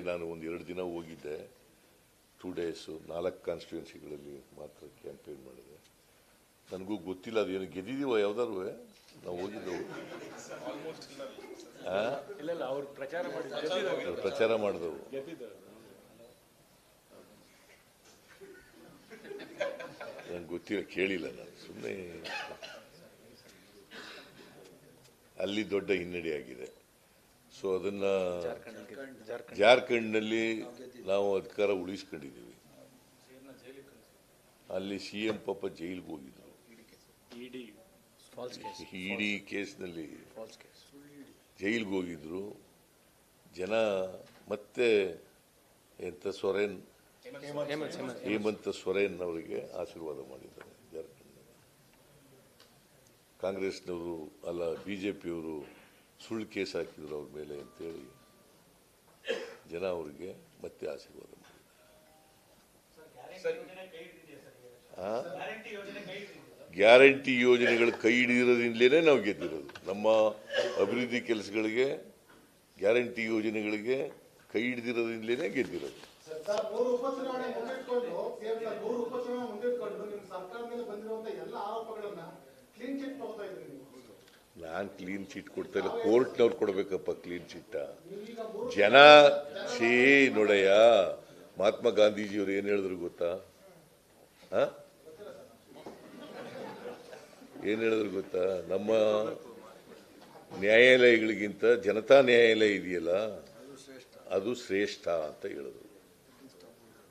Speaker 1: ನಾನು ಒಂದು 2 ದಿನ ಹೋಗಿದ್ದೆ, 2 ಡೇಸು, 4 ಕಾನ್ಸ್ಟಿಟ್ಯೂನ್ಸಿಗಳಲ್ಲಿ ಮಾತ್ರ ಕ್ಯಾಂಪೇನ್ ಮಾಡಿದೆ. ನನಗೂ ಗೊತ್ತಿಲ್ಲ ಅದೇನು ಗೆದ್ದಿದ್ದೀವೋ ಯಾವ್ದಾರು ನಾವು ಹೋಗಿದ್ದೆವು.
Speaker 3: ಅವರು
Speaker 1: ಪ್ರಚಾರ ಮಾಡಿದೆವು. ನಂಗೆ ಗೊತ್ತಿಲ್ಲ, ಕೇಳಿಲ್ಲ ನಾನು, ಸುಮ್ಮನೆ ಅಲ್ಲಿ ದೊಡ್ಡ ಹಿನ್ನಡೆ ಆಗಿದೆ. ಸೊ ಅದನ್ನ ಜಾರ್ಖಂಡ್ನಲ್ಲಿ ನಾವು ಅಧಿಕಾರ ಉಳಿಸ್ಕೊಂಡಿದ್ದೀವಿ. ಅಲ್ಲಿ CM ಪಾಪ ಜೈಲಿಗೆ ಹೋಗಿದ್ರು, ಇಡಿ ಕೇಸ್ನಲ್ಲಿ ಜೈಲಿಗೆ ಹೋಗಿದ್ರು. ಜನ ಮತ್ತೆ ಹೇಮಂತ್ ಸೊರೇನ್ ಅವರಿಗೆ ಆಶೀರ್ವಾದ ಮಾಡಿದ್ದಾರೆ ಜಾರ್ಖಂಡ್ನಲ್ಲಿ. ಕಾಂಗ್ರೆಸ್ನವರು ಅಲ್ಲ, BJPಯವರು ಸುಳ್ಳು ಕೇಸ್ ಹಾಕಿದ್ರು ಅವ್ರ ಮೇಲೆ ಅಂತೇಳಿ ಜನ ಅವರಿಗೆ ಮತ್ತೆ ಆಶೀರ್ವಾದ ಮಾಡಿದ್ದಾರೆ. ಗ್ಯಾರಂಟಿ ಯೋಜನೆಗಳು ಕೈ ಹಿಡಿದಿರೋದ್ರಿಂದಲೇ ನಾವು ಗೆದ್ದಿರೋದು. ನಮ್ಮ ಅಭಿವೃದ್ಧಿ ಕೆಲಸಗಳಿಗೆ ಗ್ಯಾರಂಟಿ ಯೋಜನೆಗಳಿಗೆ ಕೈ ಹಿಡಿದಿರೋದ್ರಿಂದಲೇ ಗೆದ್ದಿರೋದು. ನಾನು ಕ್ಲೀನ್ ಚಿಟ್ ಕೊಡ್ತಾ ಇಲ್ಲ, ಕೋರ್ಟ್ನವ್ರು ಕೊಡ್ಬೇಕಪ್ಪ ಕ್ಲೀನ್ ಚಿಟ್ಟ. ಜನ ನೋಡಯ್ಯ, ಮಹಾತ್ಮ ಗಾಂಧೀಜಿಯವರು ಏನು ಹೇಳಿದ್ರು ಗೊತ್ತಾ? ಏನು ಹೇಳಿದ್ರು ಗೊತ್ತಾ? ನಮ್ಮ ನ್ಯಾಯಾಲಯಗಳಿಗಿಂತ ಜನತಾ ನ್ಯಾಯಾಲಯ ಇದೆಯಲ್ಲ ಅದು ಶ್ರೇಷ್ಠ ಅಂತ ಹೇಳಿದ್ರು.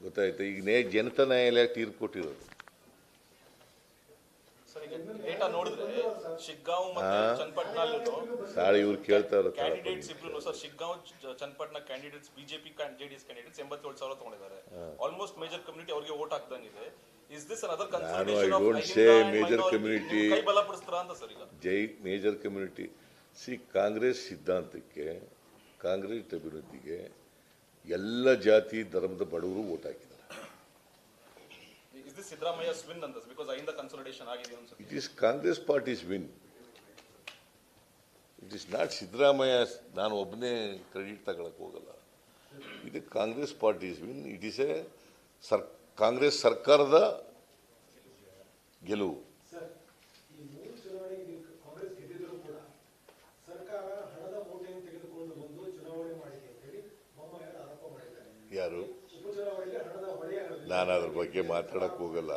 Speaker 1: ಗೊತ್ತಾಯ್ತಾ? ಈಗ ಜನತಾ ನ್ಯಾಯಾಲಯ ತೀರ್ಪು ಕೊಟ್ಟಿರೋದು. ಸಾಳಿ ಇವ್ರು ಕೇಳ್ತಾ ಇರೋ
Speaker 4: ಕ್ಯಾಂಡಿಡೇಟ್ಸ್ ಇಬ್ರು sir, Shiggaon Channapatna candidates BJP JDS candidates 87,000 ತಗೊಂಡಿದ್ದಾರೆ. ಆಲ್ಮೋಸ್ಟ್ ಮೇಜರ್ ಕಮ್ಯುನಿಟಿ ಅವರಿಗೆ ವೋಟ್ ಹಾಕ್ದಂಗಿದೆ. Is this another consultation of
Speaker 1: major community
Speaker 4: ಕೈ ಬಲಪಡಿಸ್ತಾರ ಅಂತ ಸರ್? ಈಗ
Speaker 1: ಮೇಜರ್ ಕಮ್ಯುನಿಟಿ ಕಾಂಗ್ರೆಸ್ ಸಿದ್ಧಾಂತಕ್ಕೆ, ಕಾಂಗ್ರೆಸ್ ಅಭಿವೃದ್ಧಿಗೆ ಎಲ್ಲ ಜಾತಿ ಧರ್ಮದ ಬಡವರು ವೋಟ್ ಹಾಕಿದ್ದಾರೆ.
Speaker 4: Is this Siddaramaiya's win ಅಂತ? Because ಅಯಿಂದ ಕನ್ಸಲ್ಟೇಷನ್ ಆಗಿದೆ ಅನ್ಸುತ್ತೆ.
Speaker 1: It is Congress party's win. It is not Siddaramaiah. ನಾನು ಒಬ್ಬನೇ ಕ್ರೆಡಿಟ್ ತಗೊಳಕ್ ಹೋಗಲ್ಲ. ಇದು Congress parties win. It is A Congress ಸರ್ಕಾರದ ಗೆಲುವು. ಯಾರು? ನಾನು ಅದ್ರ ಬಗ್ಗೆ ಮಾತಾಡಕ್ ಹೋಗಲ್ಲ.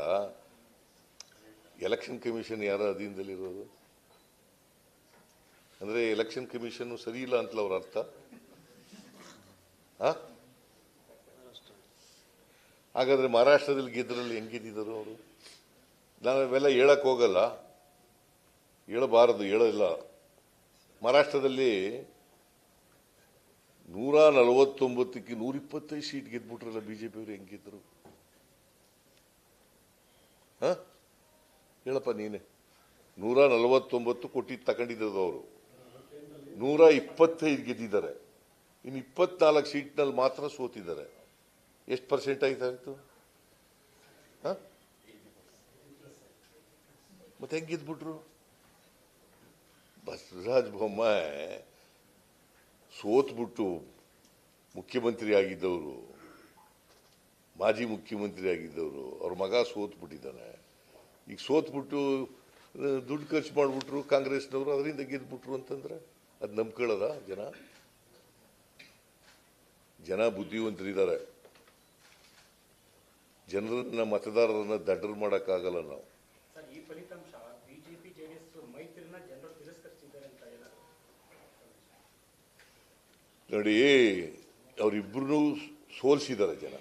Speaker 1: ಎಲೆಕ್ಷನ್ ಕಮಿಷನ್ ಯಾರ ಅಧೀನದಲ್ಲಿರೋದು? ಅಂದ್ರೆ ಎಲೆಕ್ಷನ್ ಕಮಿಷನ್ ಸರಿ ಇಲ್ಲ ಅಂತಲ್ಲ ಅವ್ರ ಅರ್ಥ? ಹಾಗಾದ್ರೆ ಮಹಾರಾಷ್ಟ್ರದಲ್ಲಿ ಗೆದ್ರಲ್ಲಿ ಹೆಂಗ್ ಗೆದ್ದಿದ್ರು ಅವರು? ನಾನು ಅವೆಲ್ಲ ಹೇಳಕ್ ಹೋಗಲ್ಲ, ಹೇಳಬಾರದು, ಹೇಳಲ್ಲ. ಮಹಾರಾಷ್ಟ್ರದಲ್ಲಿ 149ಕ್ಕೆ 125 ಸೀಟ್ ಗೆದ್ಬಿಟ್ರಲ್ಲ BJP ಅವರು. ಹೆಂಗಿದ್ರು ಹೇಳಪ್ಪ ನೀನೆ. 149 ಕೋಟಿ ತಗೊಂಡಿದ್ದು ಅವರು, 125 ಗೆದ್ದಿದ್ದಾರೆ. ಇನ್ನು 24 ಸೀಟ್ನಲ್ಲಿ ಮಾತ್ರ ಸೋತಿದ್ದಾರೆ. ಎಷ್ಟು % ಆಯ್ತಾಯ್ತು? ಮತ್ತೆ ಹೆಂಗ್ ಗೆದ್ಬಿಟ್ರು? ಬಸವರಾಜ ಬೊಮ್ಮಾಯಿ ಸೋತ್ಬಿಟ್ಟು ಮುಖ್ಯಮಂತ್ರಿ ಆಗಿದ್ದವರು, ಮಾಜಿ ಮುಖ್ಯಮಂತ್ರಿ ಆಗಿದ್ದವರು, ಅವ್ರ ಮಗ ಸೋತ್ಬಿಟ್ಟಿದ್ದಾನೆ. ಈಗ ಸೋತ್ಬಿಟ್ಟು ದುಡ್ಡು ಖರ್ಚು ಮಾಡಿಬಿಟ್ರು ಕಾಂಗ್ರೆಸ್ನವರು, ಅದರಿಂದ ಗೆದ್ಬಿಟ್ರು ಅಂತಂದ್ರೆ ಅದು ನಂಬ್ಕೊಳ್ಳೋದ ಜನ? ಜನ ಬುದ್ಧಿವಂತರಿದ್ದಾರೆ. ಜನರನ್ನ, ಮತದಾರರನ್ನ ದಡ್ಡರು ಮಾಡೋಕ್ಕಾಗಲ್ಲ ನಾವು.
Speaker 3: ಈ ಫಲಿತಾಂಶ ಬಿಜೆಪಿ JDS ಮೈತ್ರಿನ ಜನರು ತಿರಸ್ಕರಿಸಿದ್ದಾರೆ ಅಂತ
Speaker 1: ನೋಡಿ, ಅವರಿಬ್ಬರು ಸೋಲಿಸಿದ್ದಾರೆ ಜನ.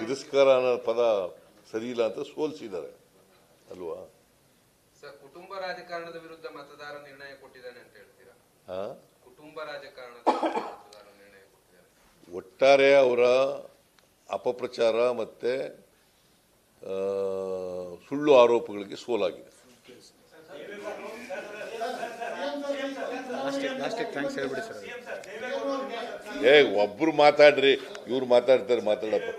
Speaker 1: ತಿರಸ್ಕಾರ ಅನ್ನೋ ಪದ ಸರಿ ಇಲ್ಲ ಅಂತ ಸೋಲಿಸಿದ್ದಾರೆ ಅಲ್ವಾ?
Speaker 5: ಸರ್, ಕುಟುಂಬ ರಾಜಕಾರಣದ ವಿರುದ್ಧ ಮತದಾರ ನಿರ್ಣಯ ಕೊಟ್ಟಿದ್ದಾನೆ ಅಂತ ಹೇಳ್ತೀರಾ? ಕುಟುಂಬ ರಾಜಕಾರಣದ ಮತದಾರ ನಿರ್ಣಯ ಕೊಟ್ಟಿದ್ದಾರೆ.
Speaker 1: ಒಟ್ಟಾರೆ ಅವರ ಅಪಪ್ರಚಾರ ಮತ್ತೆ ಸುಳ್ಳು ಆರೋಪಗಳಿಗೆ ಸೋಲಾಗಿದೆ. ಒಬ್ರು ಮಾತಾಡ್ರಿ, ಇವ್ರು ಮಾತಾಡ್ತಾರೆ, ಮಾತಾಡಪ್ಪ.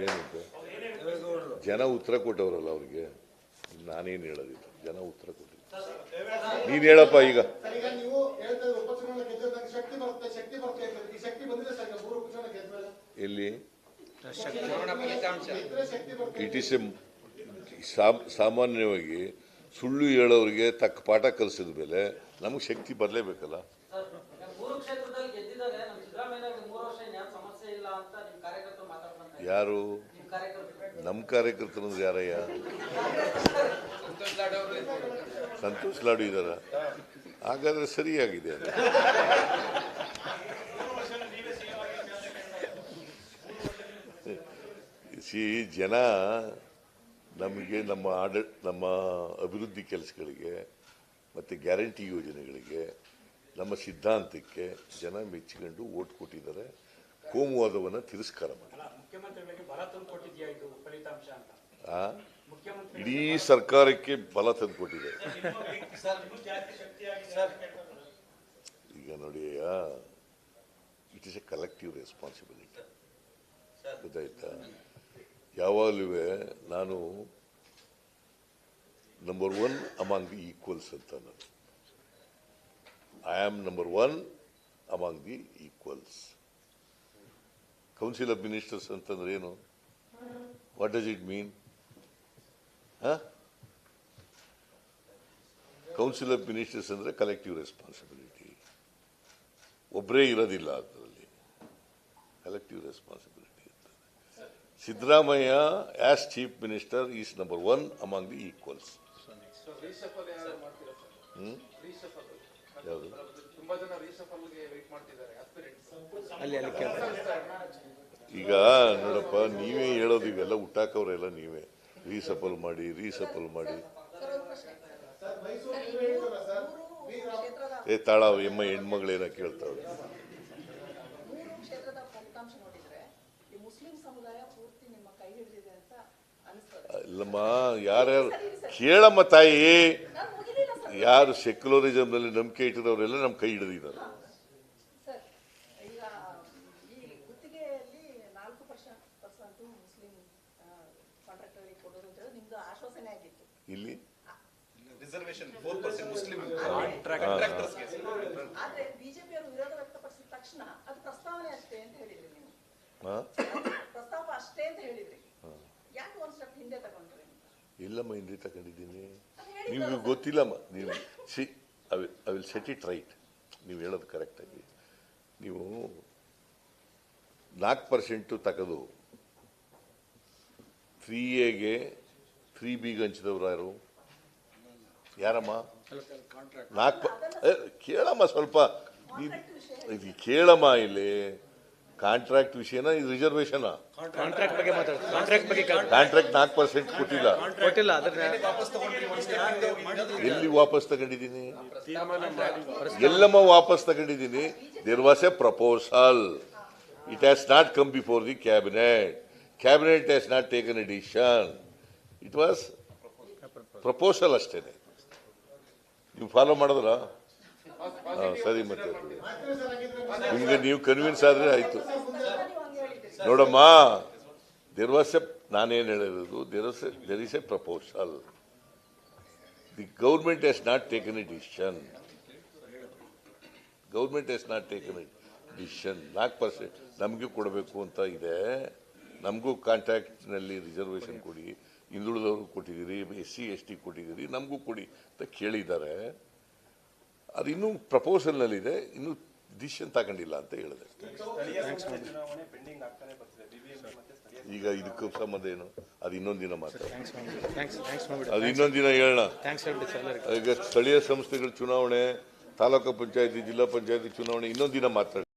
Speaker 1: ಏನಂತೆ ಜನ ಉತ್ತರ ಕೊಟ್ಟವರಲ್ಲ ಅವ್ರಿಗೆ, ನಾನೇನು ಹೇಳೋದಿಲ್ಲ, ಜನ ಉತ್ತರ ಕೊಟ್ಟಿಲ್ಲ. ನೀನು ಹೇಳಪ್ಪ ಈಗ.
Speaker 6: ಈಗ ನೀವು ಹೇಳ್ತಾ ಇದ್ದೀರಿ ಉಪಚುನಾವಣೆ ಗೆದ್ದಾಗ ಶಕ್ತಿ ಬರುತ್ತೆ ಅಂತ. ಈ ಶಕ್ತಿ ಬಂದಿದೆ ಸರ್, ಈಗ 3 ಉಪಚುನಾವಣೆ ಗೆದ್ದ ಮೇಲೆ
Speaker 1: ಎಲ್ಲಿ
Speaker 5: ಚುನಾವಣಾ ಫಲಿತಾಂಶ
Speaker 6: ಗೆದ್ರೆ ಶಕ್ತಿ ಬರುತ್ತೆ.
Speaker 1: ಇಟ್ ಈಸ್ ಸಾಮಾನ್ಯವಾಗಿ ಸುಳ್ಳು ಹೇಳೋರಿಗೆ ತಕ್ಕ ಪಾಠ ಕಲಿಸಿದ ಮೇಲೆ ನಮಗೆ ಶಕ್ತಿ ಬರಲೇಬೇಕಲ್ಲ.
Speaker 7: 3 ಕ್ಷೇತ್ರದಲ್ಲಿ ಗೆದ್ದಿದ್ದಾರೆ. ನಮ್ಮ ಸಿದ್ದರಾಮಯ್ಯ 3 ವರ್ಷ ಏನು ಸಮಸ್ಯೆ ಇಲ್ಲ ಅಂತ ನಿಮ್ಮ ಕಾರ್ಯಕರ್ತರು ಮಾತಾಡ್ತಾರೆ.
Speaker 1: ಯಾರು
Speaker 7: ನಿಮ್ಮ ಕಾರ್ಯಕರ್ತರು
Speaker 1: ನಮ್ಮ ಕಾರ್ಯಕರ್ತರು ಅಂದ್ರೆ ಯಾರಯ್ಯ?
Speaker 5: ಸಂತೋಷ್ ಲಾಡ್ ಅವರು ಇದ್ರು.
Speaker 1: ಸಂತೋಷ್ ಲಾಡು ಇದ್ದಾರ? ಹಾಗಾದ್ರೆ ಸರಿಯಾಗಿದೆ. ಜನ ನಮಗೆ ನಮ್ಮ ಅಭಿವೃದ್ಧಿ ಕೆಲಸಗಳಿಗೆ ಮತ್ತು ಗ್ಯಾರಂಟಿ ಯೋಜನೆಗಳಿಗೆ ನಮ್ಮ ಸಿದ್ಧಾಂತಕ್ಕೆ ಜನ ಮೆಚ್ಚಿಕೊಂಡು ಓಟ್ ಕೊಟ್ಟಿದ್ದಾರೆ. ಕೋಮುವಾದವನ್ನು ತಿರಸ್ಕಾರ ಮಾಡಿ
Speaker 3: ಮುಖ್ಯಮಂತ್ರಿಗಳಿಗೆ ಬಲ ತಂದು ಕೊಟ್ಟಿದ್ಯಾ ಇದು ಫಲಿತಾಂಶ ಅಂತ? ಮುಖ್ಯಮಂತ್ರಿ
Speaker 1: ಇಡೀ ಸರ್ಕಾರಕ್ಕೆ ಬಲ ತಂದು ಕೊಟ್ಟಿದೆ. ಈಗ ನೋಡಿ, it is A collective responsibility. ಗೊತ್ತಾಯ್ತಾ? ಯಾವಾಗಲೂ ನಾನು ನಂಬರ್ 1 ಅಮಾಂಗ್ ದಿ ಈಕ್ವಲ್ಸ್ ಅಂತ ನಾನು. I am number 1 among the equals. Council of ministers ಅಂತಂದ್ರೆ ಏನು? What does it mean? Council of ministers ಅಂದರೆ ಕಲೆಕ್ಟಿವ್ ರೆಸ್ಪಾನ್ಸಿಬಿಲಿಟಿ. ಒಬ್ಬರೇ ಇರೋದಿಲ್ಲ ಅದರಲ್ಲಿ, collective responsibility. Siddaramaiah as chief minister is number 1 among the equals. ಯಾವುದು?
Speaker 5: ತುಂಬಾ ಜನ ರೀಶಫಲ್ಗೆ ವೇಟ್ ಮಾಡ್ತಿದ್ದಾರೆ ಆಸ್ಪಿರೆಂಟ್ಸ್.
Speaker 1: ಈಗ ನೋಡಪ್ಪ, ನೀವೇ ಹೇಳೋದು ಇವೆಲ್ಲ ಹುಟ್ಟಾಕವ್ರೆಲ್ಲ ನೀವೇ. ರೀಸಫಲ್ ಮಾಡಿ.
Speaker 6: ಸರ್ ಮೈಸೂರು ನೀವು ಹೇಳಿದ್ರಲ್ಲ ಸರ್,
Speaker 1: ತಾಳ ಹೆಣ್ಮಗಳೇನ ಕೇಳ್ತಾವೆ.
Speaker 8: 3 ಕ್ಷೇತ್ರದ ಫಲಿತಾಂಶ ನೋಡಿದ್ರೆ ಈ ಮುಸ್ಲಿಂ ಸಮುದಾಯ ಪೂರ್ತಿ ನಿಮ್ಮ ಕೈ ಹಿಡಿದಿದೆ ಅಂತ ಅನಿಸ್ತದೆ.
Speaker 1: ಇಲ್ಲಮ್ಮ, ಯಾರ್ಯಾರು ಕೇಳಮ್ಮ ತಾಯಿ,
Speaker 8: ನಾನು ಮುಗಿಲಿಲ್ಲ ಸರ್.
Speaker 1: ಯಾರು ಸೆಕ್ಯುಲರಿಸಮ್ನಲ್ಲಿ ನಂಬಿಕೆ ಇಟ್ಟಿರೋರೆಲ್ಲ ನಮ್ಮ ಕೈ ಹಿಡಿದಿದ್ದಾರೆ.
Speaker 8: ಸರ್, ಈಗ ಈ ಗುತ್ತಿಗೆಯಲ್ಲಿ 4% ಮುಸ್ಲಿಂ ಕಾಂಟ್ರಾಕ್ಟರ್ಗೆ ಕೊಡೋದು ಅಂತ ಹೇಳಿ ನಿಮ್ದು ಆಶ್ವಾಸನೆ ಆಗಿತ್ತು.
Speaker 1: ಇಲ್ಲಿ
Speaker 4: ರಿಸರ್ವೇಶನ್ 4% ಮುಸ್ಲಿಂ
Speaker 8: ಆದ್ರೆ ಬಿಜೆಪಿಯವರು ವಿರೋಧ ವ್ಯಕ್ತಪಡಿಸಿದ ತಕ್ಷಣ ಅದು ಪ್ರಸ್ತಾವನೆ ಅಷ್ಟೇ ಅಂತ ಹೇಳಿದ್ರಿ ನೀವು. ಪ್ರಸ್ತಾಪ ಅಷ್ಟೇ ಅಂತ ಹೇಳಿದ್ರಿ. ಯಾಕೆ ಒಂದ್ ಸ್ಟೆಪ್ ಹಿಂದೆ ತಗೊಂಡ್ರಿ?
Speaker 1: ಇಲ್ಲಮ್ಮ, ಹಿಂದೆ ತಗೊಂಡಿದ್ದೀನಿ. ನಿಮ್ಗೆ ಗೊತ್ತಿಲ್ಲಮ್ಮ. ನೀವು I will set it right. ನೀವು ಹೇಳೋದು ಕರೆಕ್ಟಾಗಿ. ನೀವು 4% ತಗದು 3Aಗೆ 3Bಗೆ ಹಂಚಿದವ್ರು ಯಾರಮ್ಮ? 4 ಕೇಳಮ್ಮ ಸ್ವಲ್ಪ. ಇದು ಕೇಳಮ್ಮ. ಇಲ್ಲಿ ಕಾಂಟ್ರಾಕ್ಟ್ ವಿಷಯನ, ಇದು ರಿಸರ್ವೇಶನ್.
Speaker 3: ಕಾಂಟ್ರಾಕ್ಟ್ ಬಗ್ಗೆ ಮಾತಾಡ್ತಾರೆ. ಕಾಂಟ್ರಾಕ್ಟ್ ಬಗ್ಗೆ
Speaker 1: ಕಾಂಟ್ರಾಕ್ಟ್ 4% ಕೊಟ್ಟಿಲ್ಲ.
Speaker 3: ಕೊಟ್ಟಿಲ್ಲ. ಅದನ್ನ
Speaker 1: ಎಲ್ಲಿ ವಾಪಸ್ ತಗೊಂಡಿದ್ದೀನಿ? ಎಲ್ಲಮ್ಮ ವಾಪಸ್ ತಗೊಂಡಿದ್ದೀನಿ? There was a proposal. It has not come before the cabinet. Cabinet has not taken a decision. It was proposal ಅಷ್ಟೇನೆ. ನೀವು ಫಾಲೋ ಮಾಡಿದ್ರ? ಸರಿ. ಮತ್ತೆ ನಿಮ್ಗೆ ನೀವು ಕನ್ವಿನ್ಸ್ ಆದ್ರೆ ಆಯ್ತು. ನೋಡಮ್ಮ, ದೇರ್ ವಾಸ್ ಎ, ನಾನೇನು ಹೇಳಿರೋದು, there is a proposal. The government has not taken a decision. 4% ನಮಗೂ ಕೊಡಬೇಕು ಅಂತ ಇದೆ. ನಮಗೂ ಕಾಂಟ್ರಾಕ್ಟ್ನಲ್ಲಿ ರಿಸರ್ವೇಷನ್ ಕೊಡಿ, ಹಿಂದುಳಿದವ್ರಿಗೆ ಕೊಟ್ಟಿದ್ದೀರಿ, SC ST ಕೊಟ್ಟಿದ್ದೀರಿ, ನಮಗೂ ಕೊಡಿ ಅಂತ ಕೇಳಿದ್ದಾರೆ. ಅದು ಇನ್ನೂ ಪ್ರಪೋಸಲ್ನಲ್ಲಿದೆ, ಇನ್ನೂ ಡಿಸಿಷನ್ ತಗೊಂಡಿಲ್ಲ ಅಂತ ಹೇಳಿದೆ. ಈಗ ಇದಕ್ಕೂ ಸಂಬಂಧ ಏನು? ಅದು ಇನ್ನೊಂದು ದಿನ ಮಾತಾಡ. ಅದು ಇನ್ನೊಂದು ದಿನ ಹೇಳೋಣ. ಈಗ ಸ್ಥಳೀಯ ಸಂಸ್ಥೆಗಳ ಚುನಾವಣೆ, ತಾಲೂಕು ಪಂಚಾಯತಿ, ಜಿಲ್ಲಾ ಪಂಚಾಯತಿ ಚುನಾವಣೆ ಇನ್ನೊಂದು ದಿನ ಮಾತಾಡಿ.